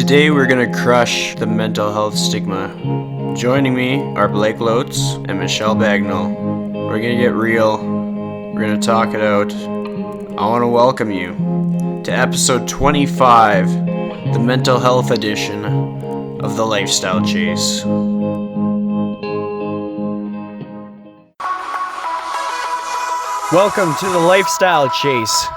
Today we're going to crush the mental health stigma. Joining me are Blake Loates and Michelle Bagnell. We're going to get real. We're going to talk it out. I want to welcome you to episode 25, the mental health edition of the Lifestyle Chase. Welcome to the Lifestyle Chase.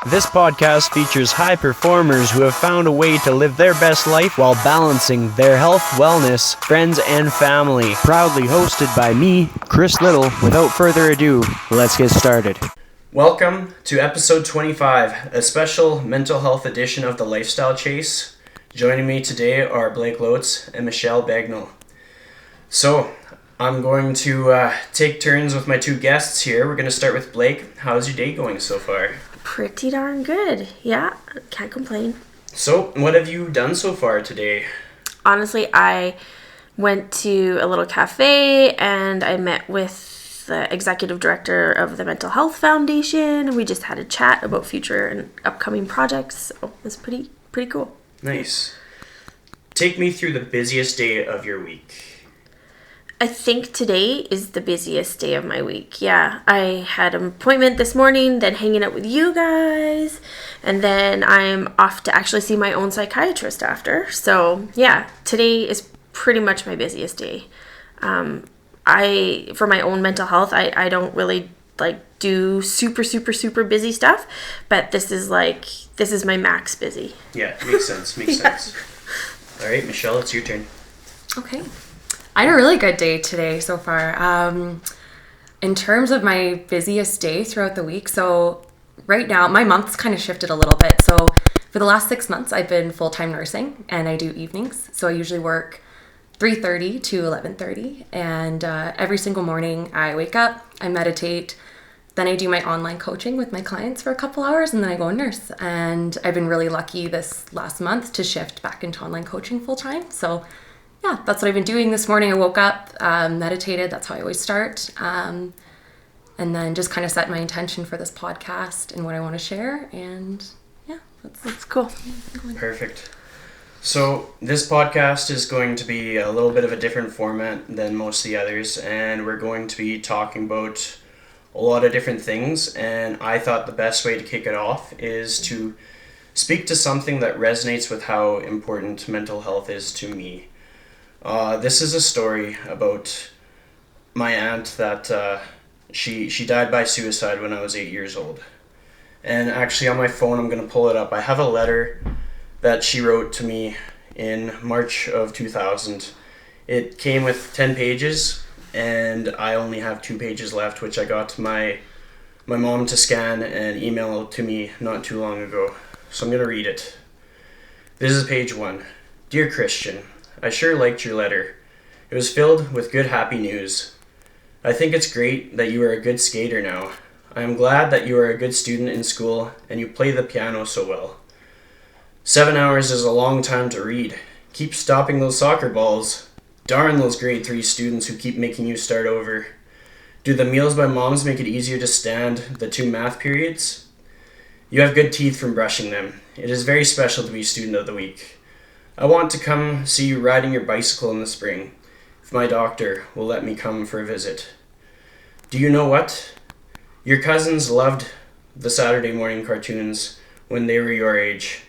This podcast features high performers who have found a way to live their best life while balancing their health, wellness, friends, and family. Proudly hosted by me, Chris Little. Without further ado, let's get started. Welcome to episode 25, a special mental health edition of the Lifestyle Chase. Joining me today are Blake Loates and Michelle Bagnell. So, I'm going to take turns with my two guests here. We're going to start with Blake. How's your day going so far? Pretty darn good. Yeah, can't complain. So, what have you done so far today? Honestly, I went to a little cafe and I met with the executive director of the Mental Health Foundation, and we just had a chat about future and upcoming projects. So, it was pretty cool. Nice. Take me through the busiest day of your week. I think today is the busiest day of my week. Yeah, I had an appointment this morning, then hanging out with you guys, and then I'm off to actually see my own psychiatrist after. So yeah, today is pretty much my busiest day. For my own mental health, I don't really do super busy stuff, but this is my max busy. Yeah, makes sense. Makes sense. All right, Michelle, it's your turn. Okay. I had a really good day today so far. In terms of my busiest day throughout the week, so right now, my month's kind of shifted a little bit. So for the last 6 months, I've been full-time nursing, and I do evenings. So I usually work 3:30 to 11:30, and every single morning I wake up, I meditate, then I do my online coaching with my clients for a couple hours, and then I go and nurse. And I've been really lucky this last month to shift back into online coaching full-time. So yeah, that's what I've been doing this morning. I woke up, meditated. That's how I always start. And then just kind of set my intention for this podcast and what I want to share. And yeah, that's cool. Perfect. So this podcast is going to be a little bit of a different format than most of the others. And we're going to be talking about a lot of different things. And I thought the best way to kick it off is to speak to something that resonates with how important mental health is to me. This is a story about my aunt that she died by suicide when I was 8 years old. And actually on my phone, I'm going to pull it up. I have a letter that she wrote to me in March of 2000. It came with 10 pages, and I only have 2 pages left, which I got my mom to scan and email to me not too long ago. So I'm going to read it. This is page 1. Dear Christian, I sure liked your letter. It was filled with good, happy news. I think it's great that you are a good skater now. I am glad that you are a good student in school and you play the piano so well. 7 hours is a long time to read. Keep stopping those soccer balls. Darn those grade 3 students who keep making you start over. Do the meals by moms make it easier to stand the 2 math periods? You have good teeth from brushing them. It is very special to be student of the week. I want to come see you riding your bicycle in the spring, if my doctor will let me come for a visit. Do you know what? Your cousins loved the Saturday morning cartoons when they were your age.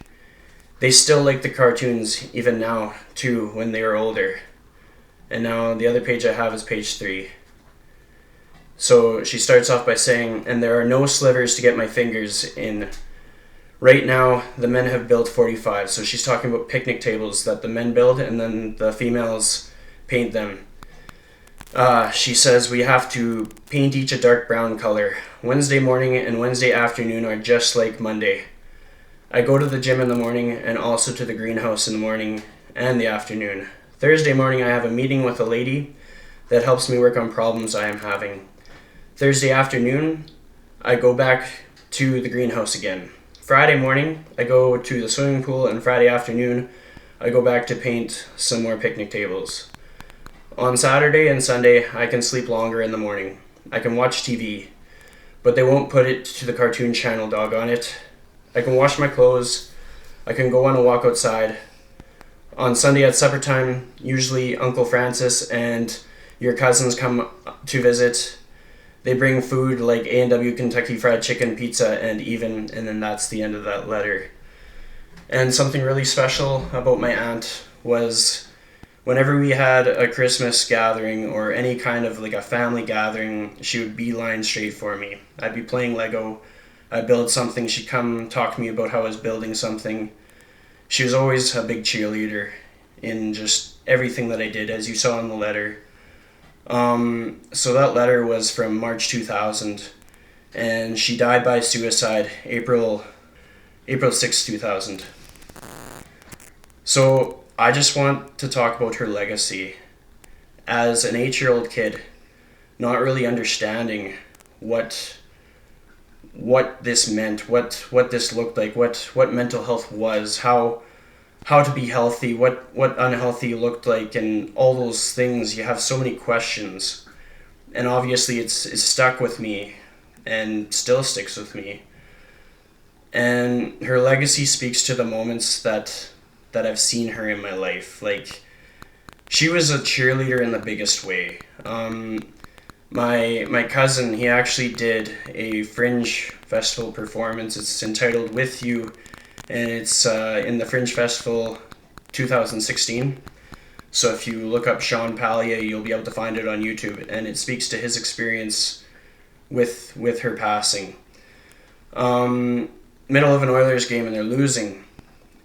They still like the cartoons even now, too, when they are older. And now the other page I have is page 3. So she starts off by saying, and there are no slivers to get my fingers in. Right now, the men have built 45, so she's talking about picnic tables that the men build and then the females paint them. She says we have to paint each a dark brown color. Wednesday morning and Wednesday afternoon are just like Monday. I go to the gym in the morning and also to the greenhouse in the morning and the afternoon. Thursday morning I have a meeting with a lady that helps me work on problems I am having. Thursday afternoon, I go back to the greenhouse again. Friday morning, I go to the swimming pool, and Friday afternoon, I go back to paint some more picnic tables. On Saturday and Sunday, I can sleep longer in the morning. I can watch TV, but they won't put it to the cartoon channel, doggone it. I can wash my clothes. I can go on a walk outside. On Sunday at supper time, usually Uncle Francis and your cousins come to visit. They bring food like A&W Kentucky Fried Chicken, pizza, and then that's the end of that letter. And something really special about my aunt was whenever we had a Christmas gathering or any kind of like a family gathering, she would beeline straight for me. I'd be playing Lego, I'd build something, she'd come talk to me about how I was building something. She was always a big cheerleader in just everything that I did, as you saw in the letter. So that letter was from March 2000, and she died by suicide April 6, 2000. So I just want to talk about her legacy. As an 8-year-old kid, not really understanding what this meant, what this looked like, what mental health was, how to be healthy, what unhealthy looked like, and all those things. You have so many questions, and obviously it's stuck with me and still sticks with me. And her legacy speaks to the moments that I've seen her in my life. Like, she was a cheerleader in the biggest way. My cousin, he actually did a Fringe Festival performance. It's entitled With You, and it's in the Fringe Festival 2016. So if you look up Sean Palia, you'll be able to find it on YouTube, and it speaks to his experience with her passing. Middle of an Oilers game, and they're losing,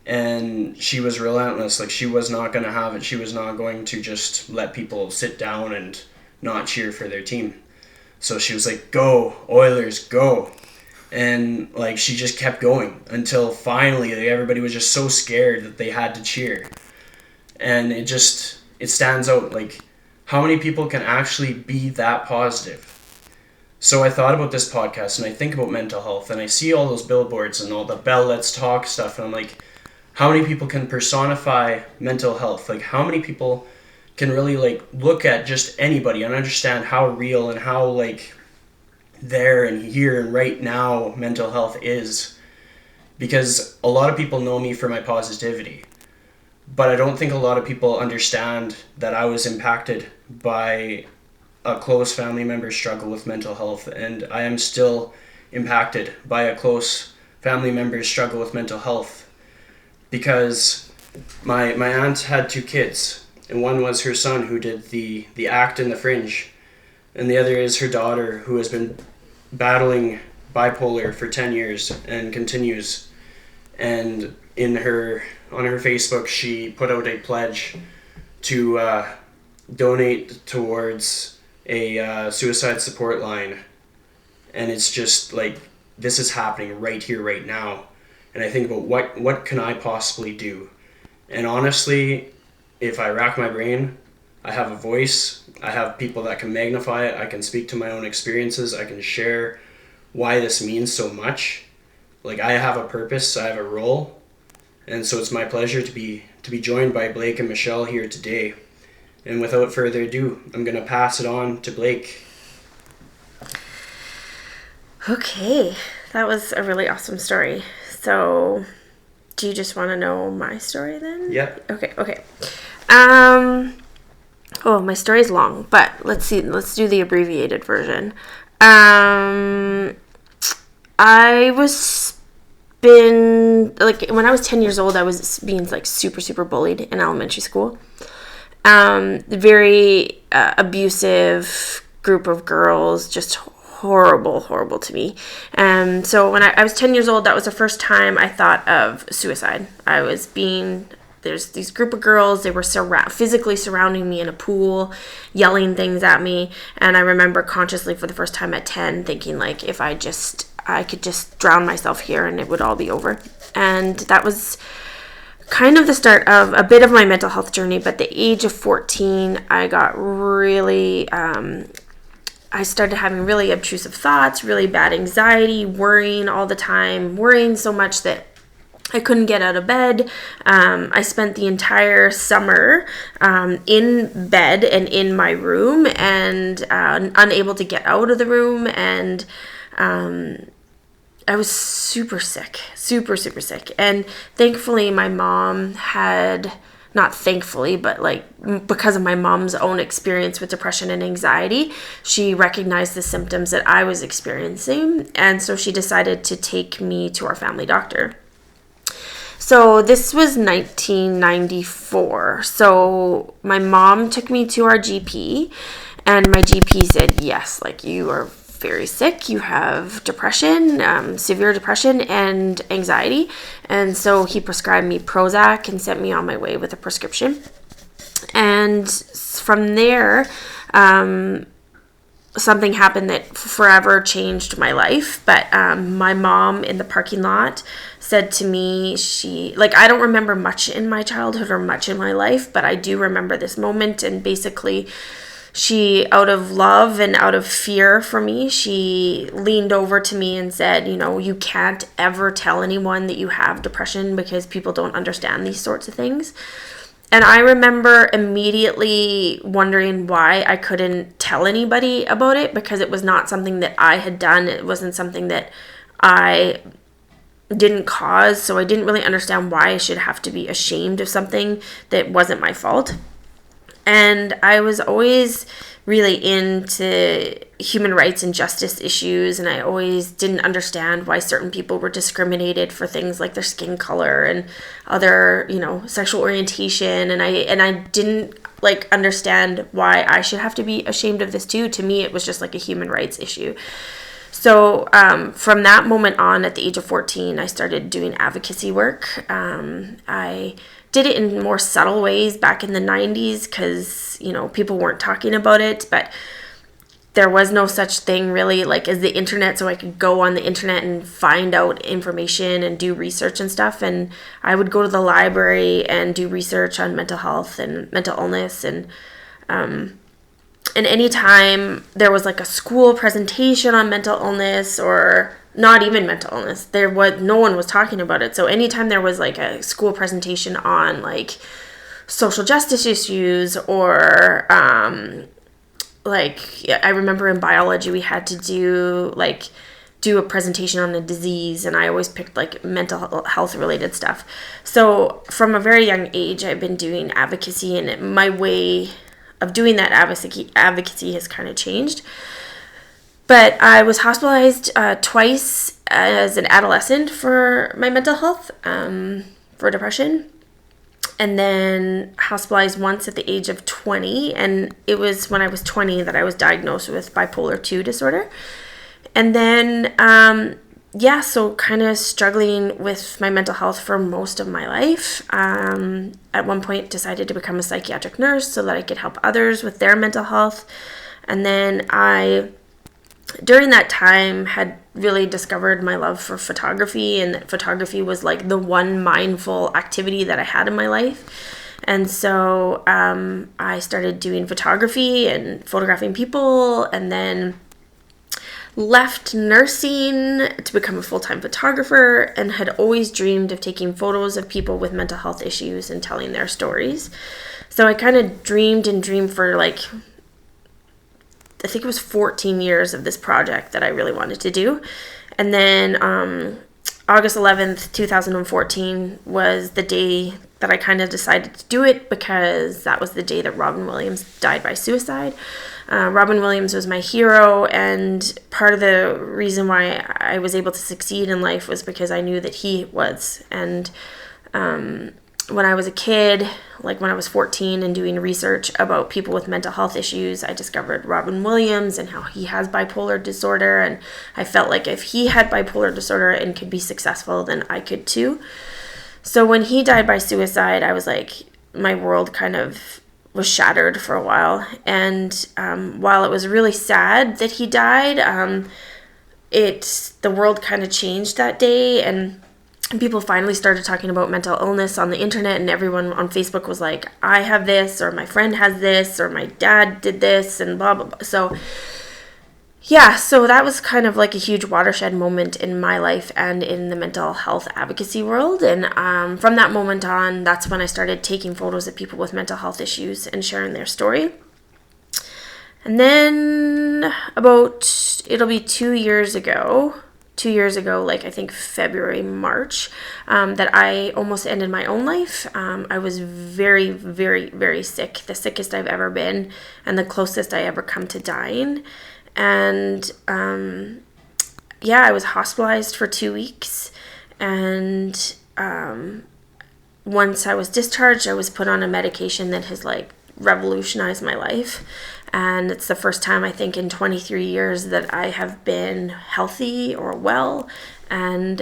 and she was relentless. Like, she was not going to have it. She was not going to just let people sit down and not cheer for their team. So she was like, go, Oilers, go. And like, she just kept going until finally everybody was just so scared that they had to cheer. And it stands out. Like, how many people can actually be that positive? So I thought about this podcast, and I think about mental health, and I see all those billboards and all the Bell Let's Talk stuff, and I'm like, how many people can personify mental health? Like, how many people can really like look at just anybody and understand how real and how like there and here and right now mental health is? Because a lot of people know me for my positivity, but I don't think a lot of people understand that I was impacted by a close family member's struggle with mental health, and I am still impacted by a close family member's struggle with mental health. Because my aunt had 2 kids, and one was her son who did the act in the Fringe, and the other is her daughter who has been battling bipolar for 10 years and continues. And on her Facebook, she put out a pledge to donate towards a suicide support line, and it's just like, this is happening right here, right now. And I think about what can I possibly do? And honestly, if I rack my brain, I have a voice, I have people that can magnify it, I can speak to my own experiences, I can share why this means so much. Like, I have a purpose, I have a role, and so it's my pleasure to be joined by Blake and Michelle here today. And without further ado, I'm going to pass it on to Blake. Okay, that was a really awesome story. So, do you just want to know my story then? Yep. Okay. Oh, my story's long, but let's do the abbreviated version. When I was 10 years old, I was being like super, super bullied in elementary school. Very abusive group of girls, just horrible to me. So when I was 10 years old, that was the first time I thought of suicide. There's these group of girls, they were physically surrounding me in a pool, yelling things at me, and I remember consciously for the first time at 10 thinking, like, if I could just drown myself here and it would all be over. And that was kind of the start of a bit of my mental health journey. But at the age of 14, I got really, I started having really obtrusive thoughts, really bad anxiety, worrying all the time, worrying so much that I couldn't get out of bed. I spent the entire summer in bed and in my room, and unable to get out of the room. And I was super sick, super sick. And thankfully my mom had, not thankfully, but like because of my mom's own experience with depression and anxiety, she recognized the symptoms that I was experiencing. And so she decided to take me to our family doctor. So this was 1994. So my mom took me to our GP, and my GP said, yes, like, you are very sick. You have depression, severe depression and anxiety. And so he prescribed me Prozac and sent me on my way with a prescription. And from there, something happened that forever changed my life. But my mom in the parking lot said to me, I don't remember much in my childhood or much in my life, but I do remember this moment. And basically, she, out of love and out of fear for me, she leaned over to me and said, you can't ever tell anyone that you have depression because people don't understand these sorts of things. And I remember immediately wondering why I couldn't tell anybody about it, because it was not something that I had done. It wasn't something that I didn't cause. So I didn't really understand why I should have to be ashamed of something that wasn't my fault. And I was always really into human rights and justice issues, and I always didn't understand why certain people were discriminated for things like their skin color and other, sexual orientation, and I didn't understand why I should have to be ashamed of this too. To me, it was just like a human rights issue. So from that moment on, at the age of 14, I started doing advocacy work. I did it in more subtle ways back in the 90s because, people weren't talking about it, but there was no such thing really as the internet, so I could go on the internet and find out information and do research and stuff. And I would go to the library and do research on mental health and mental illness. And anytime there was a school presentation on mental illness, or not even mental illness, no one was talking about it. So anytime there was a school presentation on social justice issues, or I remember in biology we had to do a presentation on a disease, and I always picked mental health related stuff. So from a very young age, I've been doing advocacy, and my way of doing that advocacy has kind of changed. But I was hospitalized twice as an adolescent for my mental health, for depression. And then hospitalized once at the age of 20. And it was when I was 20 that I was diagnosed with bipolar 2 disorder. And then, so kind of struggling with my mental health for most of my life. At one point decided to become a psychiatric nurse so that I could help others with their mental health. And then during that time, had really discovered my love for photography, and that photography was the one mindful activity that I had in my life. And so I started doing photography and photographing people, and then left nursing to become a full-time photographer, and had always dreamed of taking photos of people with mental health issues and telling their stories. So I kind of dreamed for I think it was 14 years of this project that I really wanted to do. And then August 11th, 2014 was the day that I kind of decided to do it, because that was the day that Robin Williams died by suicide. Robin Williams was my hero, and part of the reason why I was able to succeed in life was because I knew that he was. And when I was a kid, when I was 14 and doing research about people with mental health issues, I discovered Robin Williams and how he has bipolar disorder. And I felt like if he had bipolar disorder and could be successful, then I could too. So when he died by suicide, I was my world kind of was shattered for a while. And while it was really sad that he died, the world kind of changed that day, and people finally started talking about mental illness on the internet, and everyone on Facebook was like, I have this, or my friend has this, or my dad did this, and blah, blah, blah. So that was kind of a huge watershed moment in my life and in the mental health advocacy world. And from that moment on, that's when I started taking photos of people with mental health issues and sharing their story. And then it'll be 2 years ago, 2 years ago, like I think February, March, that I almost ended my own life. I was very, very, very sick, the sickest I've ever been, and the closest I ever come to dying. And I was hospitalized for 2 weeks, and once I was discharged, I was put on a medication that has like revolutionized my life. And it's the first time, I think, in 23 years that I have been healthy or well. And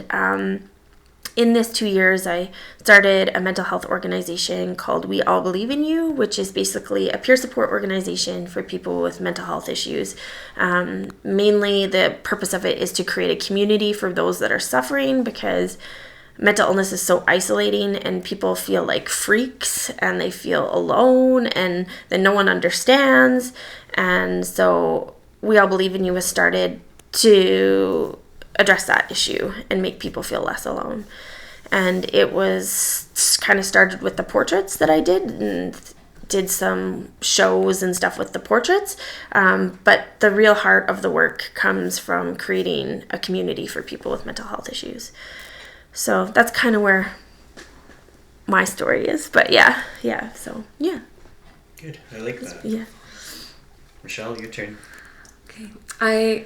in this 2 years, I started a mental health organization called We All Believe in You, which is basically a peer support organization for people with mental health issues. Mainly, the purpose of it is to create a community for those that are suffering, because mental illness is so isolating and people feel like freaks and they feel alone and that no one understands. And so We All Believe in You was started to address that issue and make people feel less alone. And it was kind of started with the portraits that I did, and did some shows and stuff with the portraits. But the real heart of the work comes from creating a community for people with mental health issues. So that's kind of where my story is. But yeah. Good. I like that. Yeah. Michelle, your turn. Okay.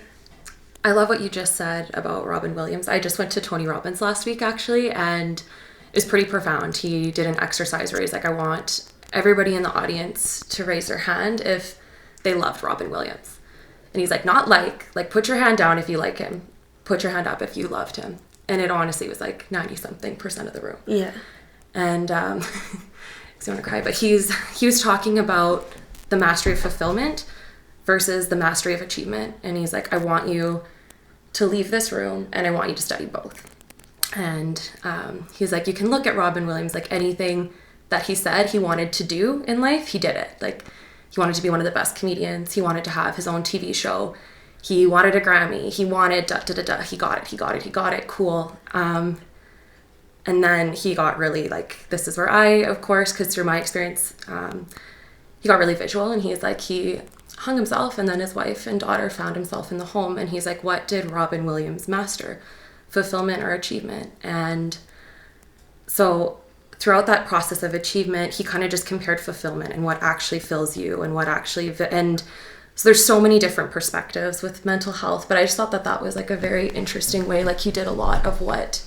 I love what you just said about Robin Williams. I just went to Tony Robbins last week, actually, and it was pretty profound. He did an exercise where he's like, I want everybody in the audience to raise their hand if they loved Robin Williams. And he's like, not like put your hand down if you like him. Put your hand up if you loved him. And it honestly was like 90-something% of the room. Yeah. And I want to cry, but he was talking about the mastery of fulfillment versus the mastery of achievement. And he's like, I want you to leave this room and I want you to study both. And he's like, you can look at Robin Williams, like anything that he said he wanted to do in life, he did it. Like, he wanted to be one of the best comedians. He wanted to have his own TV show. He wanted a Grammy. He wanted He got it. Cool. And then he got really like, this is where I, of course, because through my experience, he got really visual, and he's like, he hung himself, and then his wife and daughter found himself in the home. And he's like, what did Robin Williams master? Fulfillment or achievement? And so throughout that process of achievement, he kind of just compared fulfillment and what actually fills you and what actually, and so there's so many different perspectives with mental health, but I just thought that was like a very interesting way. Like, he did a lot of what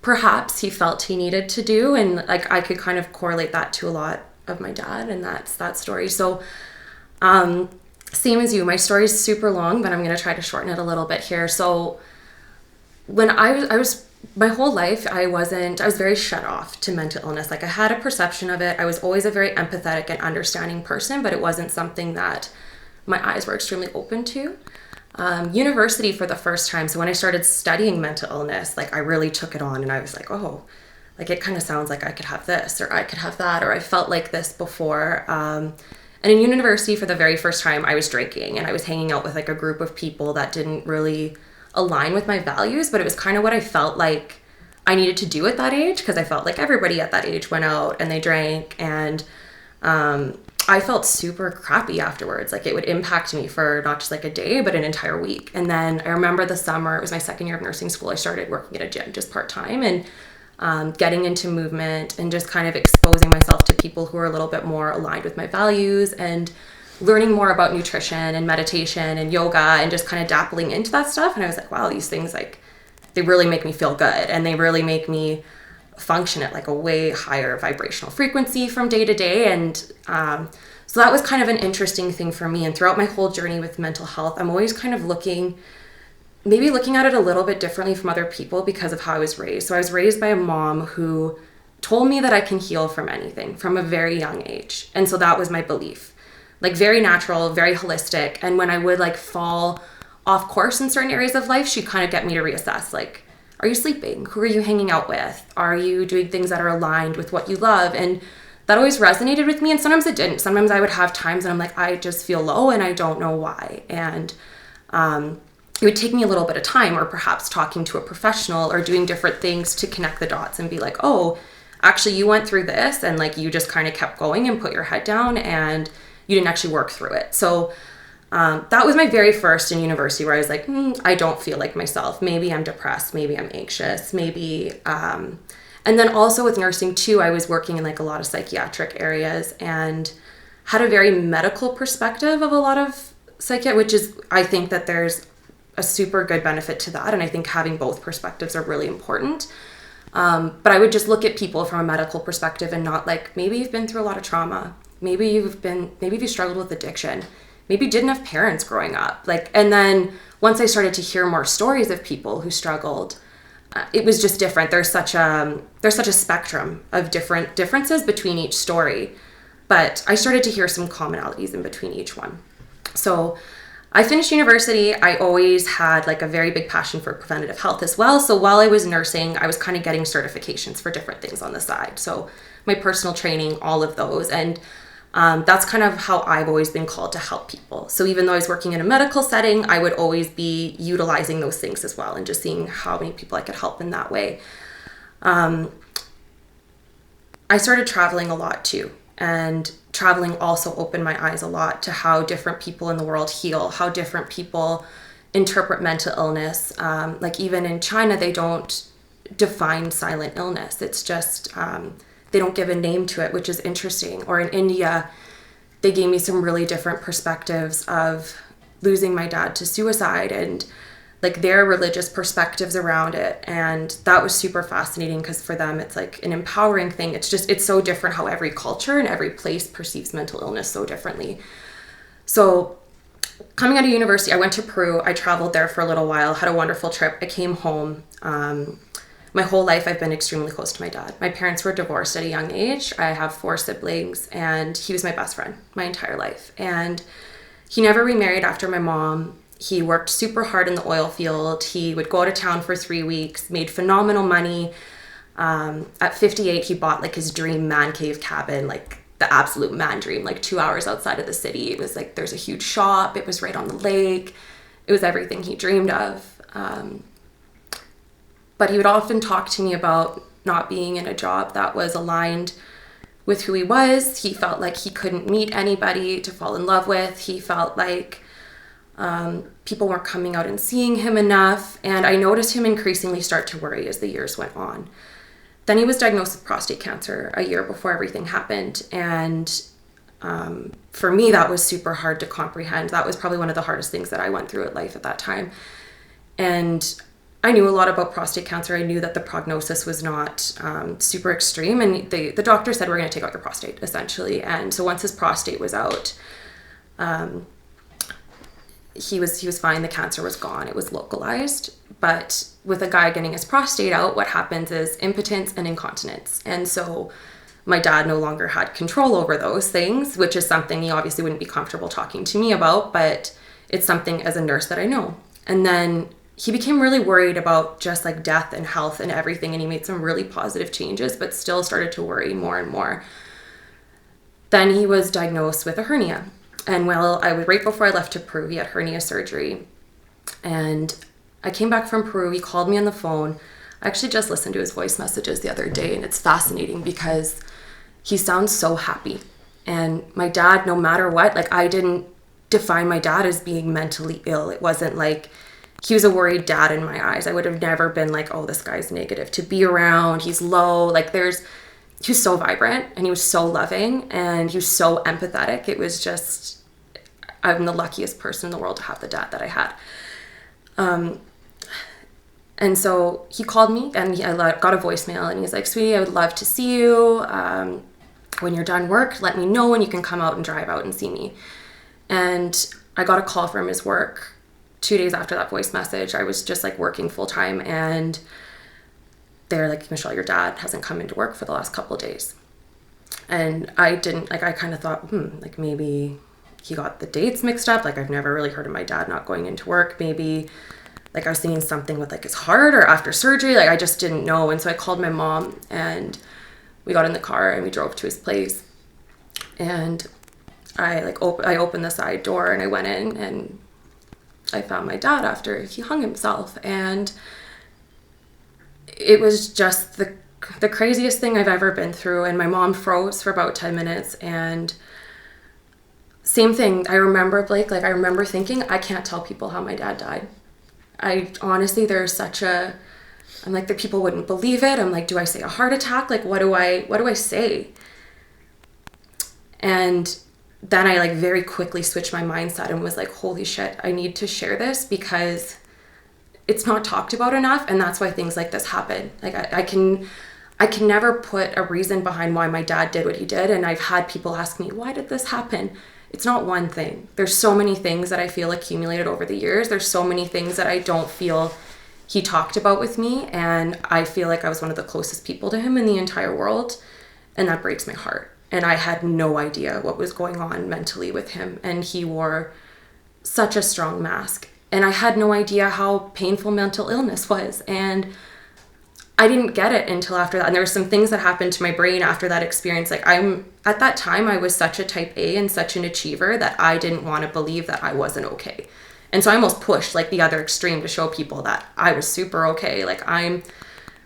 perhaps he felt he needed to do. And like, I could kind of correlate that to a lot of my dad, and that's that story. So, same as you, my story is super long, but I'm going to try to shorten it a little bit here. So when I was my whole life, I was very shut off to mental illness. Like, I had a perception of it. I was always a very empathetic and understanding person, but it wasn't something that my eyes were extremely open to. University for the first time. So when I started studying mental illness, like, I really took it on, and I was like, oh, like, it kind of sounds like I could have this, or I could have that, or I felt like this before. And in university for the very first time, I was drinking, and I was hanging out with like a group of people that didn't really align with my values, but it was kind of what I felt like I needed to do at that age, because I felt like everybody at that age went out and they drank, and I felt super crappy afterwards. Like, it would impact me for not just like a day, but an entire week. And then I remember the summer, it was my second year of nursing school, I started working at a gym just part-time, and getting into movement and just kind of exposing myself to people who are a little bit more aligned with my values, and learning more about nutrition and meditation and yoga, and just kind of dabbling into that stuff. And I was like, wow, these things, like, they really make me feel good, and they really make me function at like a way higher vibrational frequency from day to day. And so that was kind of an interesting thing for me. And throughout my whole journey with mental health, I'm always kind of looking at it a little bit differently from other people because of how I was raised. So I was raised by a mom who told me that I can heal from anything from a very young age. And so that was my belief, like, very natural, very holistic. And when I would like fall off course in certain areas of life, she'd kind of get me to reassess, like, are you sleeping? Who are you hanging out with? Are you doing things that are aligned with what you love? And that always resonated with me. And sometimes it didn't. Sometimes I would have times and I'm like, I just feel low and I don't know why. And it would take me a little bit of time, or perhaps talking to a professional or doing different things to connect the dots and be like, oh, actually you went through this, and like, you just kind of kept going and put your head down and you didn't actually work through it. So That was my very first in university where I was like, I don't feel like myself. Maybe I'm depressed. Maybe I'm anxious. Maybe, and then also with nursing too, I was working in like a lot of psychiatric areas and had a very medical perspective of a lot of which is, I think that there's a super good benefit to that. And I think having both perspectives are really important. But I would just look at people from a medical perspective and not like, maybe you've been through a lot of trauma. Maybe you've struggled with addiction. Maybe you didn't have parents growing up. And then once I started to hear more stories of people who struggled, it was just different. There's such a spectrum of differences between each story, but I started to hear some commonalities in between each one. So I finished university. I always had like a very big passion for preventative health as well. So while I was nursing, I was kind of getting certifications for different things on the side. So my personal training, all of those. And that's kind of how I've always been called to help people. So even though I was working in a medical setting, I would always be utilizing those things as well and just seeing how many people I could help in that way. I started traveling a lot too. And traveling also opened my eyes a lot to how different people in the world heal, how different people interpret mental illness. Like even in China, they don't define silent illness. It's just, they don't give a name to it, which is interesting. Or in India, they gave me some really different perspectives of losing my dad to suicide and like their religious perspectives around it. And that was super fascinating because for them, it's like an empowering thing. It's so different how every culture and every place perceives mental illness so differently. So coming out of university, I went to Peru. I traveled there for a little while, had a wonderful trip. I came home. My whole life, I've been extremely close to my dad. My parents were divorced at a young age. I have 4 siblings, and he was my best friend my entire life. And he never remarried after my mom. He worked super hard in the oil field. He would go out of town for 3 weeks, made phenomenal money. At 58, he bought like his dream man cave cabin, like the absolute man dream, like 2 hours outside of the city. It was like, there's a huge shop. It was right on the lake. It was everything he dreamed of. But he would often talk to me about not being in a job that was aligned with who he was. He felt like he couldn't meet anybody to fall in love with. He felt like people weren't coming out and seeing him enough. And I noticed him increasingly start to worry as the years went on. Then he was diagnosed with prostate cancer a year before everything happened. And for me, that was super hard to comprehend. That was probably one of the hardest things that I went through in life at that time. And I knew a lot about prostate cancer. I knew that the prognosis was not super extreme. And the doctor said, we're going to take out your prostate, essentially. And so once his prostate was out, he was fine. The cancer was gone. It was localized. But with a guy getting his prostate out, what happens is impotence and incontinence. And so my dad no longer had control over those things, which is something he obviously wouldn't be comfortable talking to me about, but it's something as a nurse that I know. And then he became really worried about just like death and health and everything. And he made some really positive changes, but still started to worry more and more. Then he was diagnosed with a hernia. And I was right before I left to Peru, he had hernia surgery. And I came back from Peru. He called me on the phone. I actually just listened to his voice messages the other day, and it's fascinating because he sounds so happy. And my dad, no matter what, like I didn't define my dad as being mentally ill. It wasn't like he was a worried dad in my eyes. I would have never been like, oh, this guy's negative to be around. He's low. Like he was so vibrant and he was so loving and he was so empathetic. It was just, I'm the luckiest person in the world to have the dad that I had. And so he called me and I got a voicemail and he's like, sweetie, I would love to see you. When you're done work, let me know when you can come out and drive out and see me. And I got a call from his work 2 days after that voice message. I was just like working full time and they're like, Michelle, your dad hasn't come into work for the last couple of days. And I kind of thought, like maybe he got the dates mixed up. Like I've never really heard of my dad not going into work. Maybe like I was thinking something with like his heart or after surgery. Like I just didn't know. And so I called my mom and we got in the car and we drove to his place. And I opened the side door and I went in and I found my dad after he hung himself. And it was just the craziest thing I've ever been through. And my mom froze for about 10 minutes and same thing. I remember, Blake, like I remember thinking, I can't tell people how my dad died. I honestly, there's such a, I'm like, the people wouldn't believe it. I'm like, do I say a heart attack? Like, what do I say? And then I like very quickly switched my mindset and was like, holy shit, I need to share this because it's not talked about enough. And that's why things like this happen. Like I can never put a reason behind why my dad did what he did. And I've had people ask me, why did this happen? It's not one thing. There's so many things that I feel accumulated over the years. There's so many things that I don't feel he talked about with me. And I feel like I was one of the closest people to him in the entire world. And that breaks my heart. And I had no idea what was going on mentally with him. And he wore such a strong mask. And I had no idea how painful mental illness was. And I didn't get it until after that. And there were some things that happened to my brain after that experience. Like at that time, I was such a type A and such an achiever that I didn't want to believe that I wasn't okay. And so I almost pushed like the other extreme to show people that I was super okay. Like I'm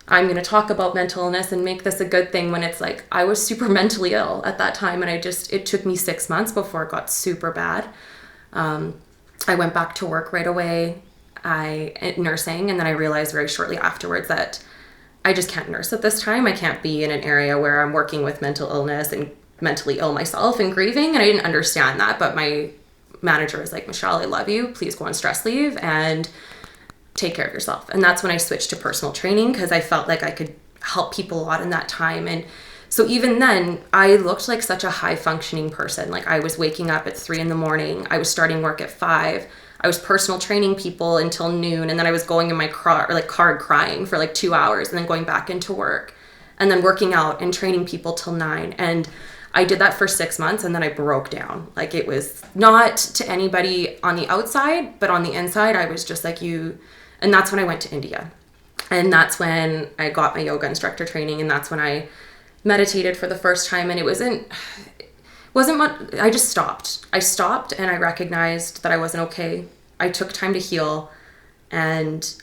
going to talk about mental illness and make this a good thing when it's like I was super mentally ill at that time. And it took me 6 months before it got super bad. I went back to work right away, nursing. And then I realized very shortly afterwards that I just can't nurse at this time. I can't be in an area where I'm working with mental illness and mentally ill myself and grieving. And I didn't understand that. But my manager was like, Michelle, I love you. Please go on stress leave and take care of yourself. And that's when I switched to personal training because I felt like I could help people a lot in that time. And so even then I looked like such a high functioning person. Like I was waking up at 3 a.m. I was starting work at 5. I was personal training people until noon. And then I was going in my car crying for like 2 hours and then going back into work and then working out and training people till 9. And I did that for 6 months and then I broke down. Like it was not to anybody on the outside, but on the inside, I was just like you. And that's when I went to India. And that's when I got my yoga instructor training. And that's when I meditated for the first time. And it wasn't much. I just stopped. I stopped and I recognized that I wasn't okay. I took time to heal. And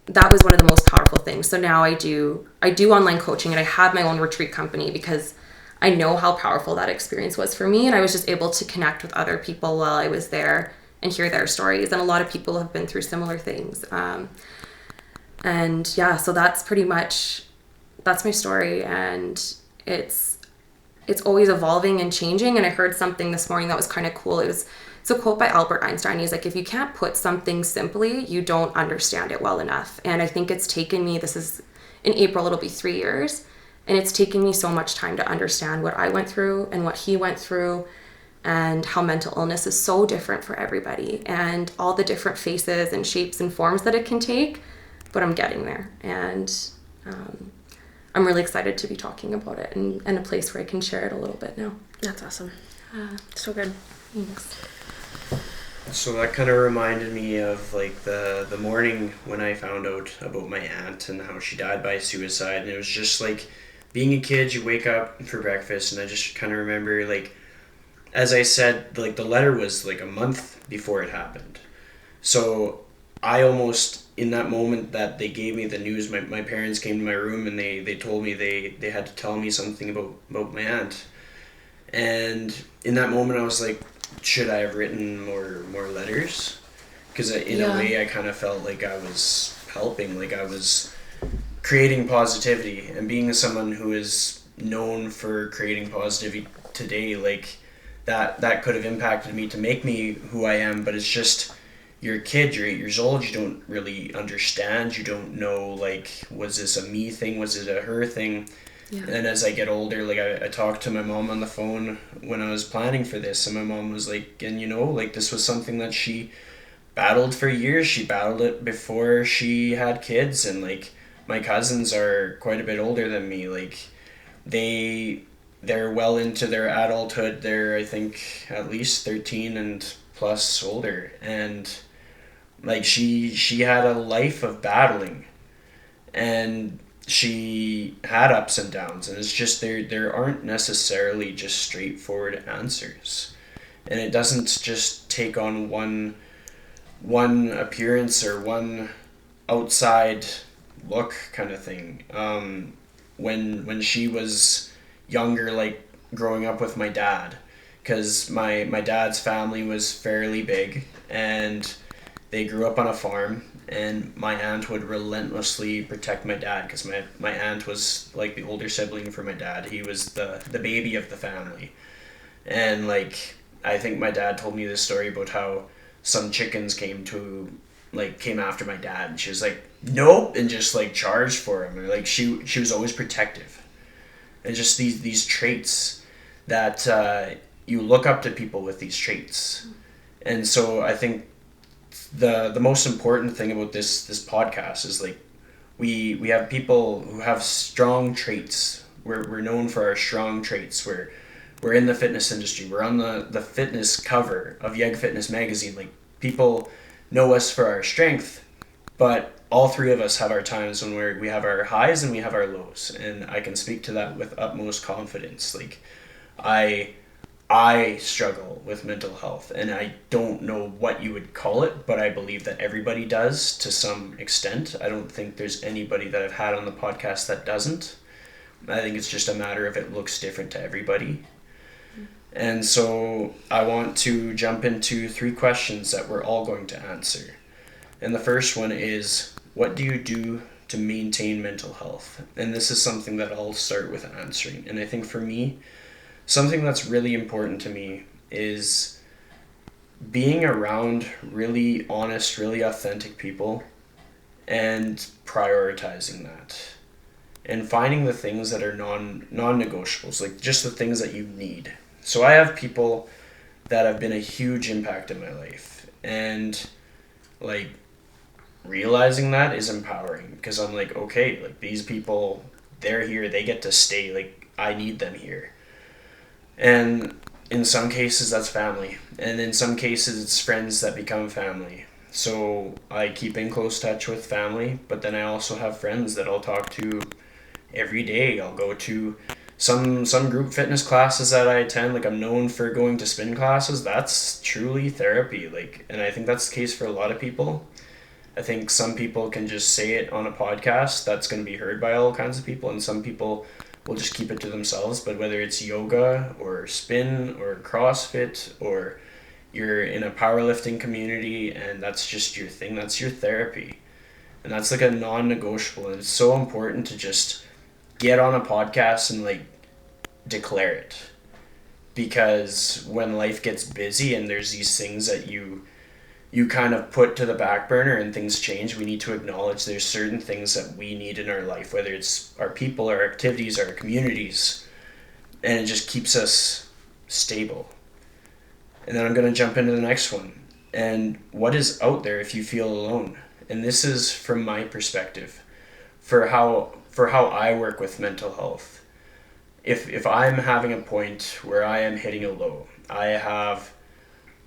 that was one of the most powerful things. So now I do online coaching and I have my own retreat company because I know how powerful that experience was for me. And I was just able to connect with other people while I was there and hear their stories. And a lot of people have been through similar things. And yeah, so that's my story. And it's always evolving and changing. And I heard something this morning that was kind of cool. It's a quote by Albert Einstein. He's like, if you can't put something simply, you don't understand it well enough. And I think it's taken me, this is in April, it'll be 3 years. And it's taken me so much time to understand what I went through and what he went through and how mental illness is so different for everybody and all the different faces and shapes and forms that it can take. But I'm getting there. And I'm really excited to be talking about it and a place where I can share it a little bit now. That's awesome. So good. Thanks. So that kind of reminded me of like the morning when I found out about my aunt and how she died by suicide. And it was just like being a kid, you wake up for breakfast, and I just kind of remember, like, as I said, like the letter was like a month before it happened. So I almost, in that moment that they gave me the news, my parents came to my room and they told me they had to tell me something about my aunt. And in that moment I was like, should I have written more letters? Because in a way I kind of felt like I was helping, like I was creating positivity. And being someone who is known for creating positivity today, like that could have impacted me to make me who I am. But it's just, you're a kid, you're 8 years old, you don't really understand, you don't know, like, was this a me thing, was it a her thing? Yeah. And then as I get older, like I talked to my mom on the phone when I was planning for this, and my mom was like, and you know, like this was something that she battled for years. She battled it before she had kids, and like my cousins are quite a bit older than me. Like they're well into their adulthood. They're, I think, at least 13 and plus older, and like she had a life of battling, and she had ups and downs, and it's just there aren't necessarily just straightforward answers, and it doesn't just take on one appearance or one outside look kind of thing. When she was younger, like growing up with my dad, because my dad's family was fairly big, and they grew up on a farm, and my aunt would relentlessly protect my dad, because my aunt was like the older sibling for my dad. He was the baby of the family. And like, I think my dad told me this story about how some chickens came after my dad, and she was like, nope, and just like charged for him. Or like, she was always protective. And just these traits that you look up to people with these traits. And so I think the most important thing about this podcast is like, we have people who have strong traits. We're known for our strong traits. We're in the fitness industry. We're on the fitness cover of Yeg Fitness magazine. Like, people know us for our strength, but all three of us have our times when we have our highs and we have our lows. And I can speak to that with utmost confidence. Like, I struggle with mental health, and I don't know what you would call it, but I believe that everybody does to some extent. I don't think there's anybody that I've had on the podcast that doesn't. I think it's just a matter of it looks different to everybody. And so I want to jump into 3 questions that we're all going to answer. And the first one is, what do you do to maintain mental health? And this is something that I'll start with answering. And I think for me, something that's really important to me is being around really honest, really authentic people, and prioritizing that. And finding the things that are non-negotiables, like just the things that you need. So I have people that have been a huge impact in my life, and like, realizing that is empowering, because I'm like, okay, like, these people, they're here, they get to stay, like, I need them here. And in some cases that's family, and in some cases it's friends that become family. So I keep in close touch with family, but then I also have friends that I'll talk to every day. I'll go to some group fitness classes that I attend. Like, I'm known for going to spin classes. That's truly therapy. Like, and I think that's the case for a lot of people. I think some people can just say it on a podcast that's going to be heard by all kinds of people, and some people will just keep it to themselves. But whether it's yoga or spin or CrossFit, or you're in a powerlifting community and that's just your thing, that's your therapy. And that's like a non-negotiable, and it's so important to just get on a podcast and like declare it. Because when life gets busy and there's these things that you kind of put to the back burner and things change, we need to acknowledge there's certain things that we need in our life, whether it's our people, our activities, our communities, and it just keeps us stable. And then I'm going to jump into the next one. And what is out there if you feel alone? And this is from my perspective, for how I work with mental health. If I'm having a point where I am hitting a low, I have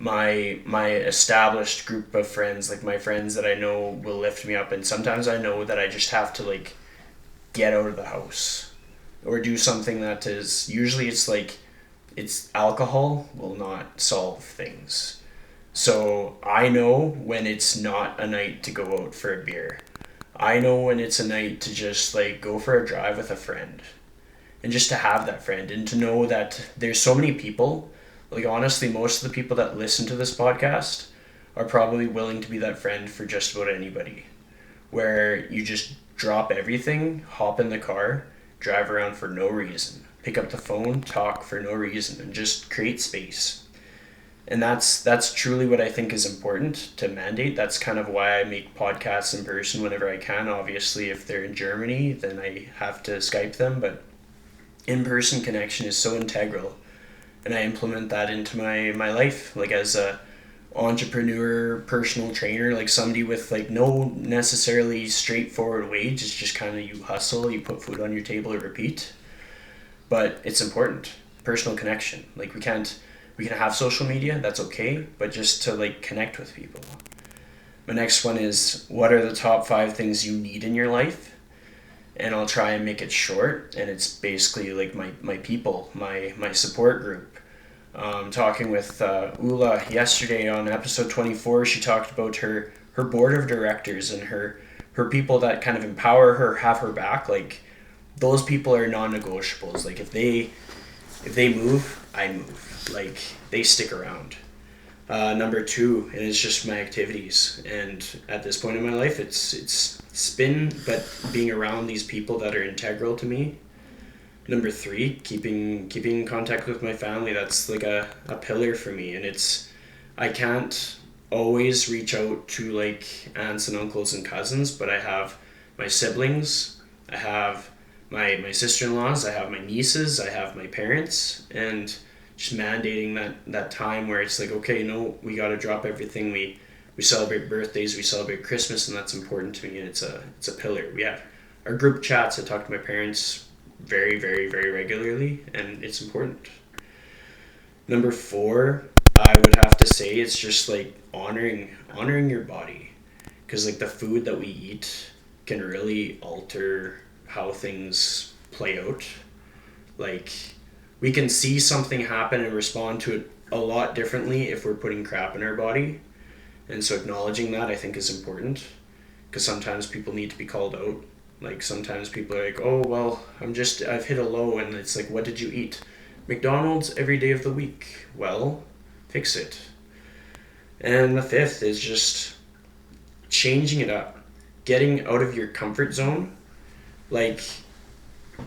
my established group of friends, like my friends that I know will lift me up, and sometimes I know that I just have to like get out of the house or do something that is, usually it's alcohol will not solve things. So I know when it's not a night to go out for a beer. I know when it's a night to just like go for a drive with a friend, and just to have that friend, and to know that there's so many people. Like, honestly, most of the people that listen to this podcast are probably willing to be that friend for just about anybody. Where you just drop everything, hop in the car, drive around for no reason, pick up the phone, talk for no reason, and just create space. And that's truly what I think is important to mandate. That's kind of why I make podcasts in person whenever I can. Obviously, if they're in Germany, then I have to Skype them, but in-person connection is so integral. And I implement that into my life, like as a entrepreneur, personal trainer, like somebody with like no necessarily straightforward wage. It's just kind of, you hustle, you put food on your table, and repeat. But it's important. Personal connection. Like, we can have social media, that's okay, but just to like connect with people. My next one is, what are the top 5 things you need in your life? And I'll try and make it short, and it's basically like my people, my support group. Talking with Ula yesterday on episode 24, she talked about her board of directors and her people that kind of empower her, have her back. Like, those people are non-negotiables. Like, if they move, I move. Like, they stick around. Number 2 is just my activities. And at this point in my life, it's been, but being around these people that are integral to me. Number 3, keeping in contact with my family. That's like a pillar for me. And I can't always reach out to like aunts and uncles and cousins, but I have my siblings, I have my sister-in-laws, I have my nieces, I have my parents, and just mandating that time where it's like, okay, we got to drop everything. We celebrate birthdays, we celebrate Christmas, and that's important to me, and it's a pillar. We have our group chats. I talk to my parents very, very, very regularly, and it's important. Number 4, I would have to say it's just like honoring your body, because like the food that we eat can really alter how things play out. Like, we can see something happen and respond to it a lot differently if we're putting crap in our body. And so acknowledging that, I think, is important, because sometimes people need to be called out. Like, sometimes people are like, oh, well, I've hit a low, and it's like, what did you eat? McDonald's every day of the week. Well, fix it. And the 5th is just changing it up, getting out of your comfort zone. Like,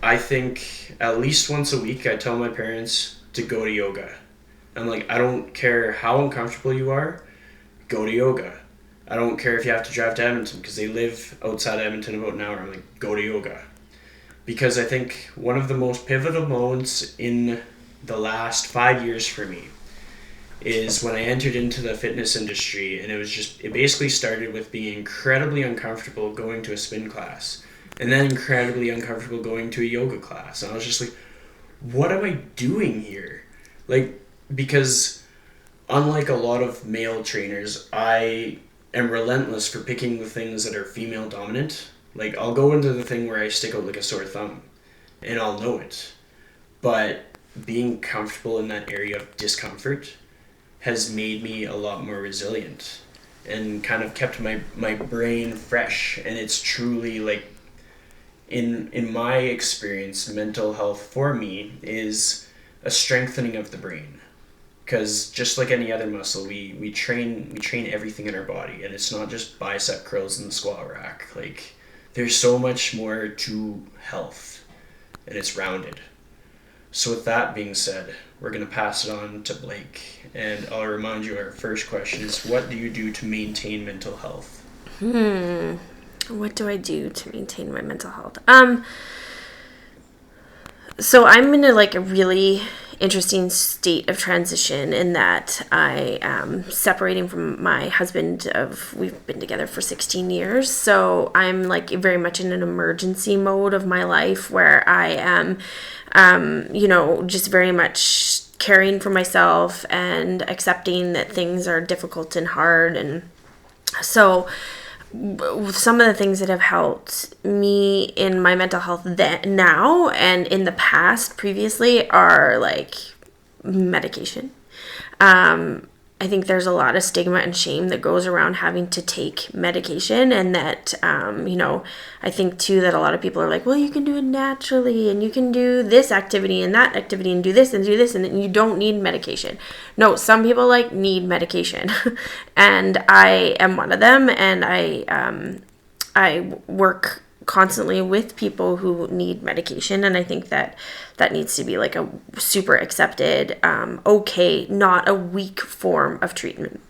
I think at least once a week I tell my parents to go to yoga. I'm like, I don't care how uncomfortable you are, go to yoga. I don't care if you have to drive to Edmonton, because they live outside Edmonton about an hour. I'm like, go to yoga. Because I think one of the most pivotal moments in the last 5 years for me is when I entered into the fitness industry, and it basically started with being incredibly uncomfortable going to a spin class, and then incredibly uncomfortable going to a yoga class. And I was just like, what am I doing here? Like, because unlike a lot of male trainers, I am relentless for picking the things that are female dominant. Like, I'll go into the thing where I stick out like a sore thumb, and I'll know it. But being comfortable in that area of discomfort has made me a lot more resilient and kind of kept my brain fresh. And it's truly like, in my experience, mental health for me is a strengthening of the brain. Because just like any other muscle, we train everything in our body, and it's not just bicep curls and the squat rack. Like, there's so much more to health, and it's rounded. So with that being said, we're going to pass it on to Blake, and I'll remind you our first question is, what do you do to maintain mental health? What do I do to maintain my mental health? So I'm in a really interesting state of transition in that I am separating from my husband. We've been together for 16 years. So I'm very much in an emergency mode of my life, where I am, just very much caring for myself and accepting that things are difficult and hard. And so some of the things that have helped me in my mental health now and in the past previously are medication. I think there's a lot of stigma and shame that goes around having to take medication, and that, I think too that a lot of people are like, well, you can do it naturally, and you can do this activity and that activity and do this, and then you don't need medication. No, some people need medication, and I am one of them, and I work constantly with people who need medication, and I think that needs to be a super accepted, okay, not a weak form of treatment.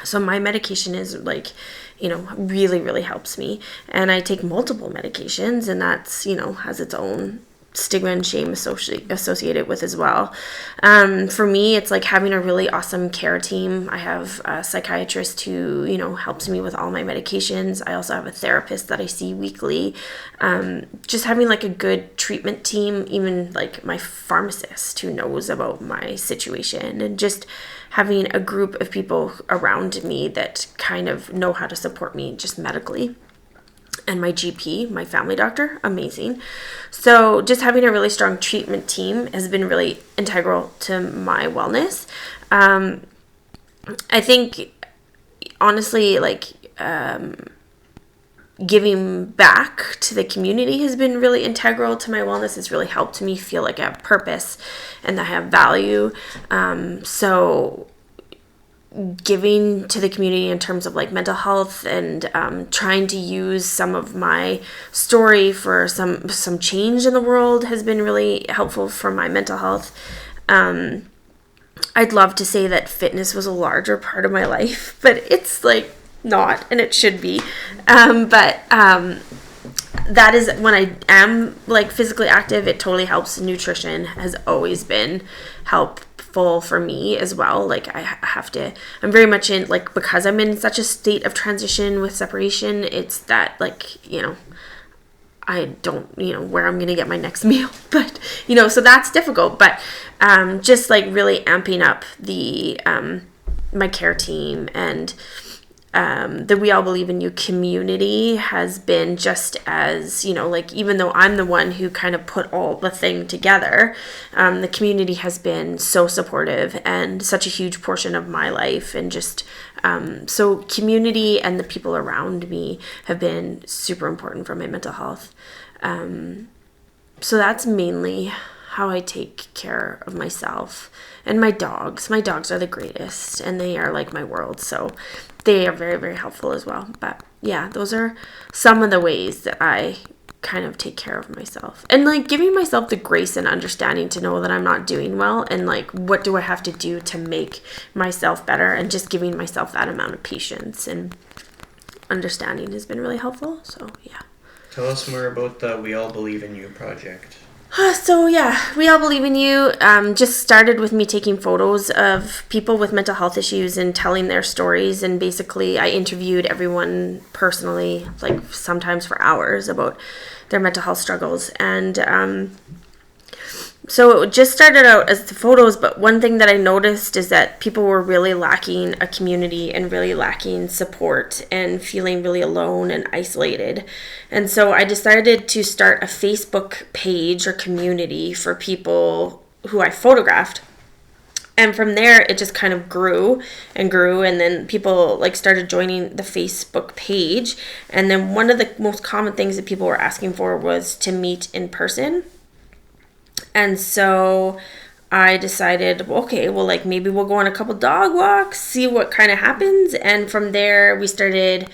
So my medication is really, really helps me, and I take multiple medications, and that's, has its own stigma and shame associated with as well. For me, it's having a really awesome care team. I have a psychiatrist who, helps me with all my medications. I also have a therapist that I see weekly. Just having a good treatment team, even my pharmacist who knows about my situation, and just having a group of people around me that kind of know how to support me just medically. And my GP, my family doctor, amazing. So just having a really strong treatment team has been really integral to my wellness. I think, honestly, giving back to the community has been really integral to my wellness. It's really helped me feel like I have purpose and that I have value. So giving to the community in terms of like mental health and trying to use some of my story for some change in the world has been really helpful for my mental health. I'd love to say that fitness was a larger part of my life, but it's like not, and it should be. But that is when I am like physically active, it totally helps. Nutrition has always been helpful for me as well. Like I'm very much in, like, because I'm in such a state of transition with separation, it's that, like, I don't, where I'm going to get my next meal, but, so that's difficult, but, just like really amping up the, my care team and, the We All Believe in You community has been just as, like, even though I'm the one who kind of put all the thing together, the community has been so supportive and such a huge portion of my life. And just, so community and the people around me have been super important for my mental health. So that's mainly how I take care of myself. And my dogs. My dogs are the greatest, and they are like my world. So they are very, very helpful as well. But yeah, those are some of the ways that I kind of take care of myself. And like giving myself the grace and understanding to know that I'm not doing well, and like what do I have to do to make myself better, and just giving myself that amount of patience and understanding has been really helpful. So yeah. Tell us more about the We All Believe in You project. So yeah, We All Believe in You just started with me taking photos of people with mental health issues and telling their stories. And basically I interviewed everyone personally, like sometimes for hours, about their mental health struggles. And so it just started out as the photos, but one thing that I noticed is that people were really lacking a community and really lacking support and feeling really alone and isolated. And so I decided to start a Facebook page or community for people who I photographed. And from there, it just kind of grew and grew. And then people like started joining the Facebook page. And then one of the most common things that people were asking for was to meet in person. And so I decided, okay, well, like maybe we'll go on a couple dog walks, see what kind of happens. And from there, we started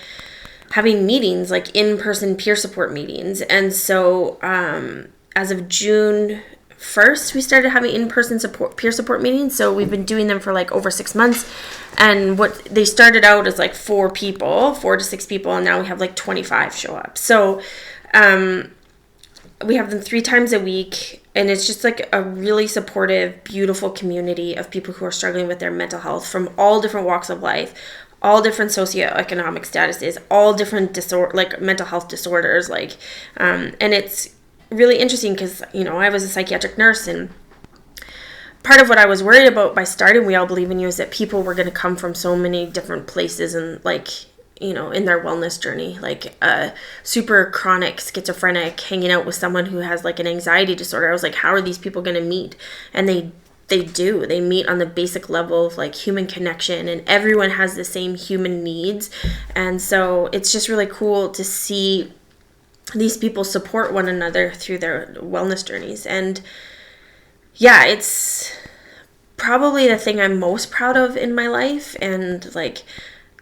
having meetings, like in-person peer support meetings. And so as of June 1st, we started having in-person peer support meetings. So we've been doing them for like over 6 months. And what they started out as like 4 to 6 people. And now we have like 25 show up. So we have them 3 times a week. And it's just like a really supportive, beautiful community of people who are struggling with their mental health from all different walks of life, all different socioeconomic statuses, all different mental health disorders. And it's really interesting because, I was a psychiatric nurse, and part of what I was worried about by starting We All Believe in You is that people were going to come from so many different places and in their wellness journey, like a super chronic schizophrenic hanging out with someone who has like an anxiety disorder. I was like, how are these people going to meet? And they meet on the basic level of like human connection, and everyone has the same human needs. And so it's just really cool to see these people support one another through their wellness journeys. And yeah, it's probably the thing I'm most proud of in my life. And like,